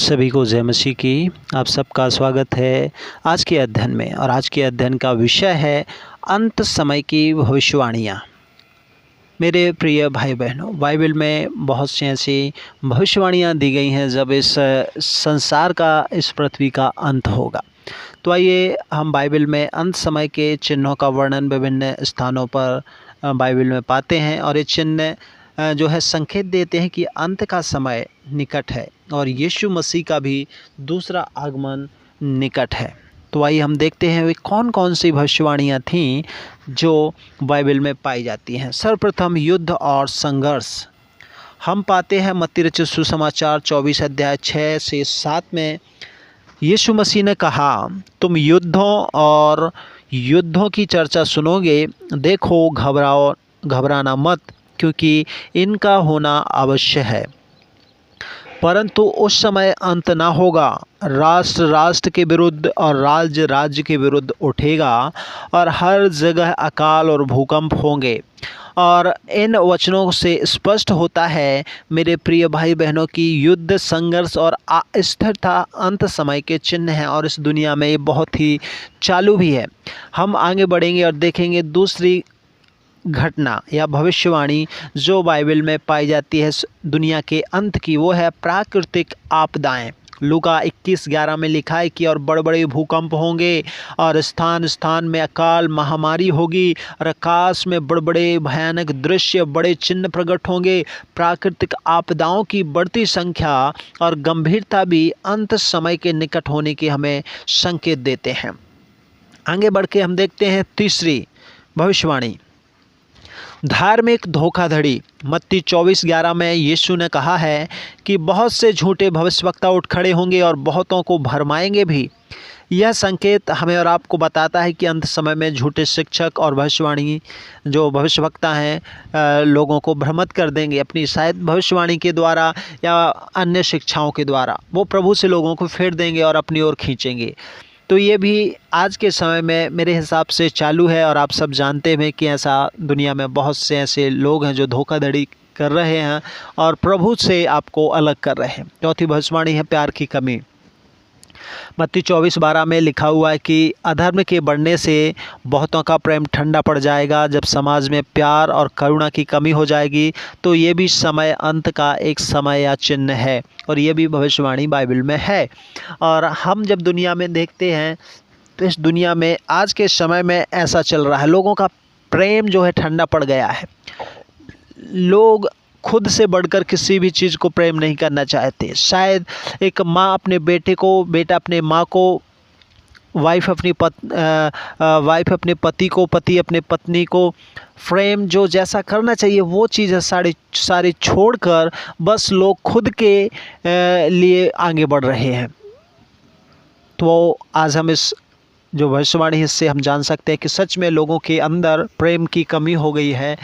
सभी को जय मसीह की। आप सबका स्वागत है आज के अध्ययन में। और आज के अध्ययन का विषय है अंत समय की भविष्यवाणियाँ। मेरे प्रिय भाई बहनों, बाइबल में बहुत सी ऐसी भविष्यवाणियाँ दी गई हैं जब इस संसार का, इस पृथ्वी का अंत होगा। तो आइए हम बाइबल में अंत समय के चिन्हों का वर्णन विभिन्न स्थानों पर बाइबल में पाते हैं। और ये चिन्ह जो है संकेत देते हैं कि अंत का समय निकट है और यीशु मसीह का भी दूसरा आगमन निकट है। तो आइए हम देखते हैं वे कौन कौन सी भविष्यवाणियाँ थीं जो बाइबल में पाई जाती हैं। सर्वप्रथम युद्ध और संघर्ष हम पाते हैं मत्ती रचित सुसमाचार 24 अध्याय 6 से 7 में। यीशु मसीह ने कहा, तुम युद्धों की चर्चा सुनोगे। देखो, घबराना मत, क्योंकि इनका होना अवश्य है, परंतु उस समय अंत ना होगा। राष्ट्र राष्ट्र के विरुद्ध और राज्य राज्य के विरुद्ध उठेगा और हर जगह अकाल और भूकंप होंगे। और इन वचनों से स्पष्ट होता है मेरे प्रिय भाई बहनों की युद्ध, संघर्ष और अस्थिरता अंत समय के चिन्ह हैं। और इस दुनिया में ये बहुत ही चालू भी है। हम आगे बढ़ेंगे और देखेंगे दूसरी घटना या भविष्यवाणी जो बाइबल में पाई जाती है दुनिया के अंत की, वो है प्राकृतिक आपदाएं। लूका 21:11 में लिखा है कि और बड़े बड़े भूकंप होंगे और स्थान स्थान में अकाल महामारी होगी और आकाश में बड़े बड़े भयानक दृश्य, बड़े चिन्ह प्रकट होंगे। प्राकृतिक आपदाओं की बढ़ती संख्या और गंभीरता भी अंत समय के निकट होने की हमें संकेत देते हैं। आगे बढ़ के हम देखते हैं तीसरी भविष्यवाणी, धार्मिक धोखाधड़ी। मत्ती 24:11 में यीशु ने कहा है कि बहुत से झूठे भविष्यवक्ता उठ खड़े होंगे और बहुतों को भरमाएंगे भी। यह संकेत हमें और आपको बताता है कि अंत समय में झूठे शिक्षक और भविष्यवाणी जो भविष्यवक्ता हैं लोगों को भ्रमित कर देंगे अपनी शायद भविष्यवाणी के द्वारा या अन्य शिक्षाओं के द्वारा। वो प्रभु से लोगों को फेर देंगे और अपनी ओर खींचेंगे। तो ये भी आज के समय में मेरे हिसाब से चालू है। और आप सब जानते हैं कि ऐसा दुनिया में बहुत से ऐसे लोग हैं जो धोखाधड़ी कर रहे हैं और प्रभु से आपको अलग कर रहे हैं। चौथी भविष्यवाणी है प्यार की कमी। मत्ती 24:12 में लिखा हुआ है कि अधर्म के बढ़ने से बहुतों का प्रेम ठंडा पड़ जाएगा। जब समाज में प्यार और करुणा की कमी हो जाएगी तो ये भी समय अंत का एक समय या चिन्ह है। और ये भी भविष्यवाणी बाइबल में है। और हम जब दुनिया में देखते हैं तो इस दुनिया में आज के समय में ऐसा चल रहा है, लोगों का प्रेम जो है ठंडा पड़ गया है। लोग खुद से बढ़कर किसी भी चीज़ को प्रेम नहीं करना चाहते। शायद एक माँ अपने बेटे को, बेटा अपने माँ को, वाइफ अपने पति को, पति अपने पत्नी को प्रेम जो जैसा करना चाहिए वो चीज़ें सारी छोड़कर बस लोग खुद के लिए आगे बढ़ रहे हैं। तो आज हम इस जो भविष्यवाणी इससे हम जान सकते हैं कि सच में लोगों के अंदर प्रेम की कमी हो गई है।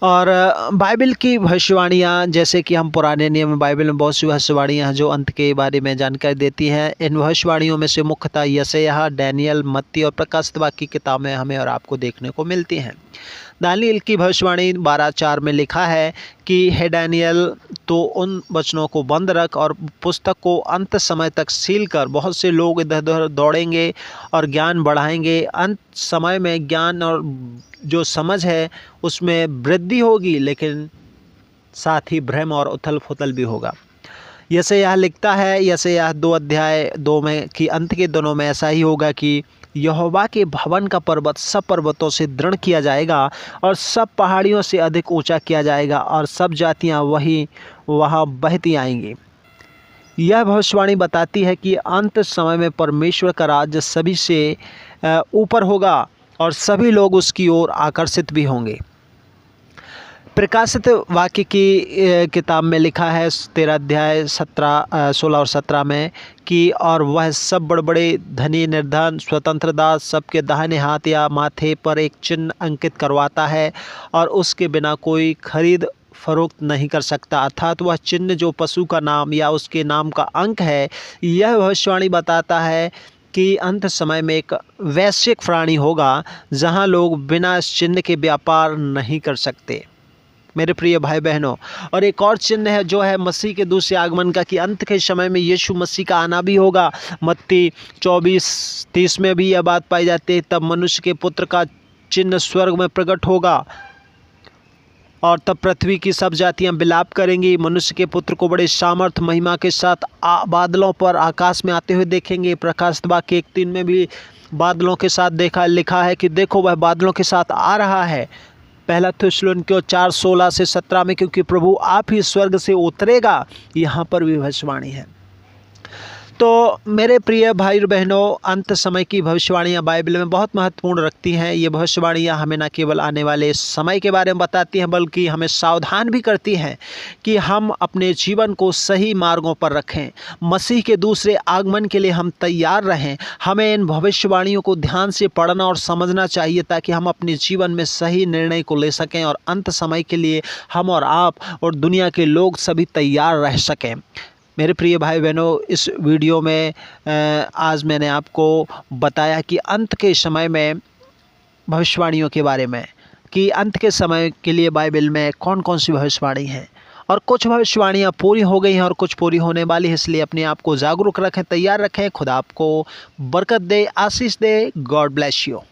और बाइबल की भविष्यवाणियाँ, जैसे कि हम पुराने नियम में बाइबल में बहुत सी भविष्यवाणियाँ हैं जो अंत के बारे में जानकारी देती हैं। इन भविष्यवाणियों में से मुख्यतः यशायाह, डैनियल, मत्ती और प्रकाशित वाक्य की किताबें हमें और आपको देखने को मिलती हैं। दानियल की भविष्यवाणी 12:4 में लिखा है कि हे डैनियल, तो उन वचनों को बंद रख और पुस्तक को अंत समय तक सील कर। बहुत से लोग इधर उधर दौड़ेंगे और ज्ञान बढ़ाएंगे। अंत समय में ज्ञान और जो समझ है उसमें वृद्धि होगी, लेकिन साथ ही भ्रम और उथल पुथल भी होगा। यशायाह लिखता है, यशायाह 2:2 में कि अंत के दिनों में ऐसा ही होगा कि यहोवा के भवन का पर्वत सब पर्वतों से दृढ़ किया जाएगा और सब पहाड़ियों से अधिक ऊंचा किया जाएगा और सब जातियां वहाँ बहती आएंगी। यह भविष्यवाणी बताती है कि अंत समय में परमेश्वर का राज्य सभी से ऊपर होगा और सभी लोग उसकी ओर आकर्षित भी होंगे। प्रकाशित वाक्य की किताब में लिखा है 13 अध्याय 16 और 17 में कि और वह सब बड़े बड़े धनी, निर्धन, स्वतंत्र दास सबके दाहिने हाथ या माथे पर एक चिन्ह अंकित करवाता है और उसके बिना कोई खरीद फरोख्त नहीं कर सकता। अर्थात वह चिन्ह जो पशु का नाम या उसके नाम का अंक है। यह भविष्यवाणी बताता है कि अंत समय में एक वैश्विक प्राणी होगा जहां लोग बिना इस चिन्ह के व्यापार नहीं कर सकते। मेरे प्रिय भाई बहनों। और एक और चिन्ह है जो है मसीह के दूसरे आगमन का, कि अंत के समय में यीशु मसीह का आना भी होगा। मत्ती 24:30 में भी यह बात पाई जाती है, तब मनुष्य के पुत्र का चिन्ह स्वर्ग में प्रकट होगा और तब पृथ्वी की सब जातियां विलाप करेंगी। मनुष्य के पुत्र को बड़े सामर्थ महिमा के साथ बादलों पर आकाश में आते हुए देखेंगे। प्रकाशित वाक्य 1:3 में भी बादलों के साथ लिखा है कि देखो वह बादलों के साथ आ रहा है। पहला थिस्सलुनीकियों 4:16-17 में, क्योंकि प्रभु आप ही स्वर्ग से उतरेगा, यहाँ पर भी भविष्यवाणी है। तो मेरे प्रिय भाई बहनों, अंत समय की भविष्यवाणियाँ बाइबल में बहुत महत्वपूर्ण रखती हैं। ये भविष्यवाणियाँ हमें न केवल आने वाले समय के बारे में बताती हैं, बल्कि हमें सावधान भी करती हैं कि हम अपने जीवन को सही मार्गों पर रखें, मसीह के दूसरे आगमन के लिए हम तैयार रहें। हमें इन भविष्यवाणियों को ध्यान से पढ़ना और समझना चाहिए, ताकि हम अपने जीवन में सही निर्णय को ले सकें और अंत समय के लिए हम और आप और दुनिया के लोग सभी तैयार रह सकें। मेरे प्रिय भाई बहनों, इस वीडियो में आज मैंने आपको बताया कि अंत के समय में भविष्यवाणियों के बारे में, कि अंत के समय के लिए बाइबल में कौन कौन सी भविष्यवाणी है, और कुछ भविष्यवाणियाँ पूरी हो गई हैं और कुछ पूरी होने वाली है। इसलिए अपने आप को जागरूक रखें, तैयार रखें। खुदा आपको बरकत दे, आशीष दे। God bless you.